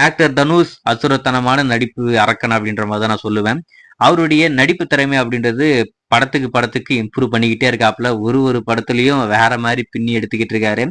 Actor Dhanush அசுரத்தனமான நடிப்பு அரக்கன் அப்படின்ற மாதிரி தான் நான் சொல்லுவேன். அவருடைய நடிப்பு திறமை அப்படின்றது படத்துக்கு இம்ப்ரூவ் பண்ணிக்கிட்டே இருக்காப்புல. ஒரு படத்துலயும் வேற மாதிரி பின்னி எடுத்துக்கிட்டு இருக்காரு.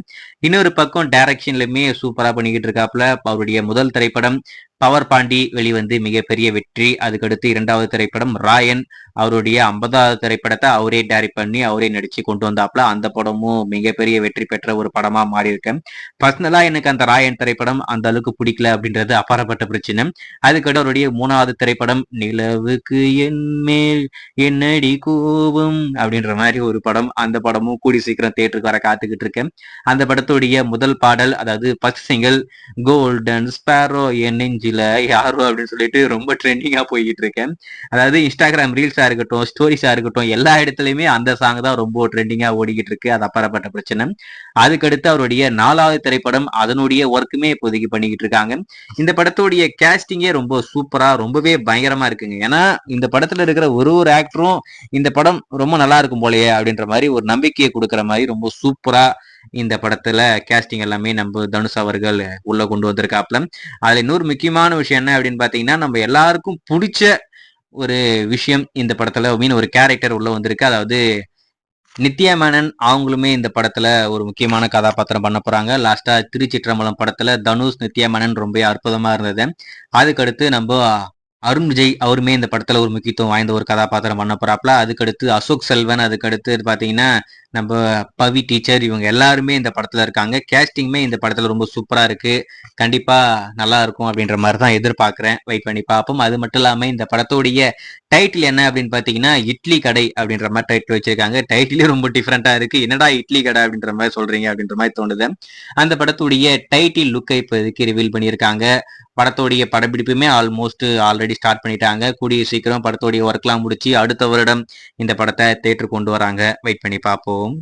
இன்னொரு பக்கம் டைரக்ஷன்லயுமே சூப்பரா பண்ணிக்கிட்டு இருக்காப்புல. அவருடைய முதல் திரைப்படம் பவர் பாண்டி வெளிவந்து மிகப்பெரிய வெற்றி. அதுக்கடுத்து 2வது திரைப்படம் ராயன். அவருடைய 50வது திரைப்படத்தை அவரே டைரக்ட் பண்ணி அவரே நடிச்சு கொண்டு வந்தாப்புல. அந்த படமும் மிகப்பெரிய வெற்றி பெற்ற ஒரு படமா மாறி இருக்கேன். பர்சனலா எனக்கு அந்த ராயன் திரைப்படம் அந்த அளவுக்கு பிடிக்கல அப்படின்றது அப்பாற்பட்ட பிரச்சனை. அதுக்கடுத்து அவருடைய 3வது திரைப்படம் நிலவுக்கு என் மேல் என்னடி கோபம் அப்படின்ற மாதிரி ஒரு படம். அந்த படமும் கூடி சீக்கிரம் தியேட்டருக்கு வர காத்துக்கிட்டு இருக்கேன். அந்த படத்துடைய முதல் பாடல், அதாவது ஃபர்ஸ்ட் சிங்கிள் கோல்டன் ஸ்பேரோ என் நெஞ்சில யாரோ அப்படின்னு சொல்லிட்டு ரொம்ப ட்ரெண்டிங்கா போய்கிட்டு இருக்கேன். அதாவது இன்ஸ்டாகிராம் ரீல்ஸா இருக்கட்டும், ஸ்டோரிஸா இருக்கட்டும், எல்லா இடத்துலயுமே அந்த சாங் தான் ரொம்ப ட்ரெண்டிங்கா ஓடிக்கிட்டு இருக்கு. அது அப்பாற்பட்ட பிரச்சனை. அதுக்கடுத்து அவருடைய 4வது திரைப்படம், அதனுடைய ஒர்க்குமே இப்போதைக்கு பண்ணிக்கிட்டு இருக்காங்க. இந்த படத்துடைய கேஸ்டிங்கே ரொம்ப சூப்பரா, ரொம்பவே பயங்கரமா இருக்குங்க. ஏன்னா இந்த படத்துல இருக்கிற ஒரு ஆக்டரும் இந்த படம் ரொம்ப நல்லா இருக்கும் போலயே அப்படின்ற மாதிரி ஒரு நம்பிக்கையை கொடுக்குற மாதிரி ரொம்ப சூப்பரா இந்த படத்துல கேஸ்டிங் எல்லாமே நம்ம தனுஷ் அவர்கள் உள்ள கொண்டு வந்திருக்காப்ல. அதுல இன்னொரு முக்கியமான விஷயம் என்ன அப்படின்னு பாத்தீங்கன்னா, நம்ம எல்லாருக்கும் பிடிச்ச ஒரு விஷயம் இந்த படத்துல மீன் ஒரு கேரக்டர் உள்ள வந்திருக்கு. அதாவது நித்யா மேனன் அவங்களுமே இந்த படத்துல ஒரு முக்கியமான கதாபாத்திரம் பண்ண போறாங்க. லாஸ்டா திருச்சிற்றம்பலம் படத்துல தனுஷ் நித்யா மேனன் ரொம்ப அற்புதமா இருந்தது. அதுக்கடுத்து நம்ம அருண் விஜய் அவருமே இந்த படத்துல ஒரு முக்கியத்துவம் வாய்ந்த ஒரு கதாபாத்திரம் பண்ண போறாப்ல. அதுக்கடுத்து அசோக் செல்வன், அதுக்கடுத்து பாத்தீங்கன்னா நம்ம பவி டீச்சர், இவங்க எல்லாருமே இந்த படத்துல இருக்காங்க. கேஸ்டிங்குமே இந்த படத்துல ரொம்ப சூப்பரா இருக்கு. கண்டிப்பா நல்லா இருக்கும் அப்படின்ற மாதிரி தான் எதிர்பார்க்கிறேன். வெயிட் பண்ணி பார்ப்போம். அது மட்டும் இல்லாம இந்த படத்துடைய டைட்டில் என்ன அப்படின்னு பாத்தீங்கன்னா இட்லி கடை அப்படின்ற மாதிரி டைட்டில் வச்சிருக்காங்க. டைட்டிலே ரொம்ப டிஃப்ரெண்டா இருக்கு. என்னடா இட்லி கடை அப்படின்ற மாதிரி சொல்றீங்க அப்படின்ற மாதிரி தோணுது. அந்த படத்துடைய டைட்டில் லுக்கை இப்போதைக்கு ரிவீல் பண்ணியிருக்காங்க. படத்தோடைய படப்பிடிப்புமே ஆல்மோஸ்ட் ஆல்ரெடி ஸ்டார்ட் பண்ணிட்டாங்க. கூடிய சீக்கிரம் படத்தோடைய ஒர்க்லாம் முடிச்சு அடுத்த வருடம் இந்த படத்தை தியேட்டர் கொண்டு வராங்க. வெயிட் பண்ணி பார்ப்போம்.